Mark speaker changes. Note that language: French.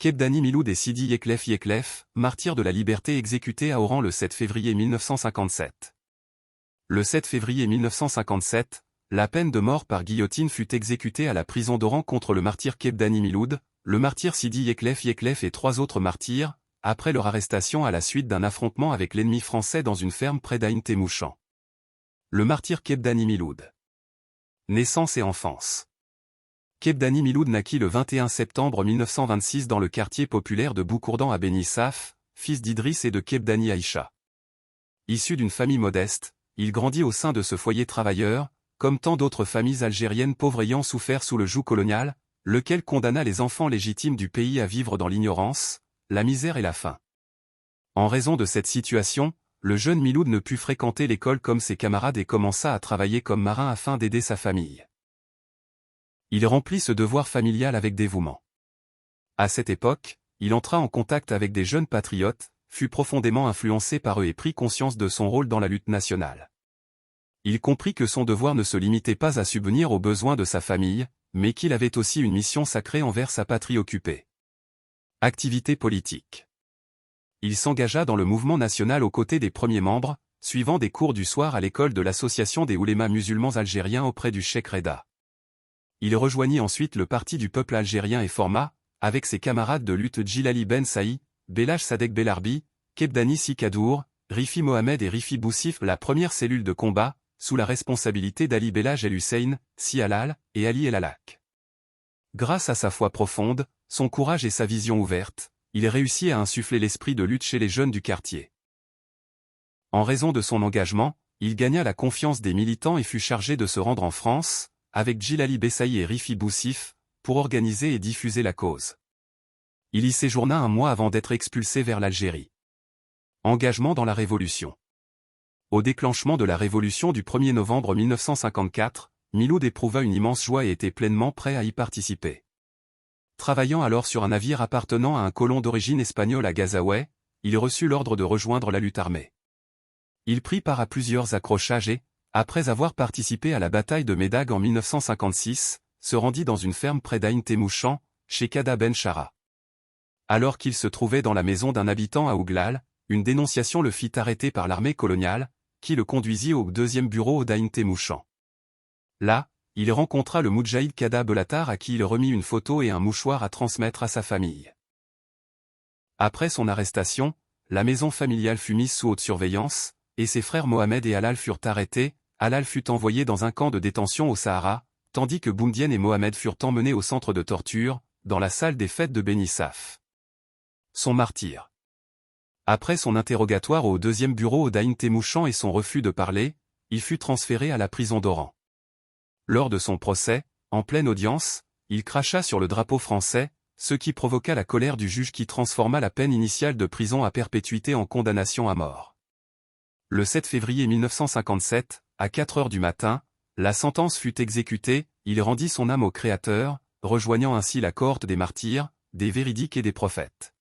Speaker 1: Kebdani Miloud et Sidi Yeklef, martyrs de la liberté exécutés à Oran le 7 février 1957. Le 7 février 1957, la peine de mort par guillotine fut exécutée à la prison d'Oran contre le martyr Kebdani Miloud, le martyr Sidi Yeklef et 3 autres martyrs, après leur arrestation à la suite d'un affrontement avec l'ennemi français dans une ferme près d'Aïn Témouchan. Le martyr Kebdani Miloud. Naissance et enfance. Kebdani Miloud naquit le 21 septembre 1926 dans le quartier populaire de Boukourdan à Beni Saf, fils d'Idriss et de Kebdani Aïcha. Issu d'une famille modeste, il grandit au sein de ce foyer travailleur, comme tant d'autres familles algériennes pauvres ayant souffert sous le joug colonial, lequel condamna les enfants légitimes du pays à vivre dans l'ignorance, la misère et la faim. En raison de cette situation, le jeune Miloud ne put fréquenter l'école comme ses camarades et commença à travailler comme marin afin d'aider sa famille. Il remplit ce devoir familial avec dévouement. À cette époque, il entra en contact avec des jeunes patriotes, fut profondément influencé par eux et prit conscience de son rôle dans la lutte nationale. Il comprit que son devoir ne se limitait pas à subvenir aux besoins de sa famille, mais qu'il avait aussi une mission sacrée envers sa patrie occupée. Activité politique. Il s'engagea dans le mouvement national aux côtés des premiers membres, suivant des cours du soir à l'école de l'association des oulémas musulmans algériens auprès du Cheikh Reda. Il rejoignit ensuite le Parti du peuple algérien et forma, avec ses camarades de lutte Djilali Ben Saï, Belhaj Sadek Belarbi, Kebdani Sikadour, Rifi Mohamed et Rifi Boussif la première cellule de combat, sous la responsabilité d'Ali Belhaj El Hussein, Si Halal, et Ali El Alak. Grâce à sa foi profonde, son courage et sa vision ouverte, il réussit à insuffler l'esprit de lutte chez les jeunes du quartier. En raison de son engagement, il gagna la confiance des militants et fut chargé de se rendre en France, avec Djilali Bessaï et Rifi Boussif, pour organiser et diffuser la cause. Il y séjourna un mois avant d'être expulsé vers l'Algérie. Engagement dans la Révolution. Au déclenchement de la Révolution du 1er novembre 1954, Miloud éprouva une immense joie et était pleinement prêt à y participer. Travaillant alors sur un navire appartenant à un colon d'origine espagnole à Gazaoué, il reçut l'ordre de rejoindre la lutte armée. Il prit part à plusieurs accrochages et, après avoir participé à la bataille de Médag en 1956, se rendit dans une ferme près d'Aïn Témouchan, chez Kada Ben Chara. Alors qu'il se trouvait dans la maison d'un habitant à Ouglal, une dénonciation le fit arrêter par l'armée coloniale, qui le conduisit au 2e bureau d'Aïn Témouchan. Là, il rencontra le Moudjahid Kada Belatar à qui il remit une photo et un mouchoir à transmettre à sa famille. Après son arrestation, la maison familiale fut mise sous haute surveillance, et ses frères Mohamed et Halal furent arrêtés. Halal fut envoyé dans un camp de détention au Sahara, tandis que Boumdienne et Mohamed furent emmenés au centre de torture, dans la salle des fêtes de Beni Saf. Son martyr. Après son interrogatoire au 2e bureau d'Aïn Témouchan et son refus de parler, il fut transféré à la prison d'Oran. Lors de son procès, en pleine audience, il cracha sur le drapeau français, ce qui provoqua la colère du juge qui transforma la peine initiale de prison à perpétuité en condamnation à mort. Le 7 février 1957, à 4 heures du matin, la sentence fut exécutée, il rendit son âme au Créateur, rejoignant ainsi la cohorte des martyrs, des véridiques et des prophètes.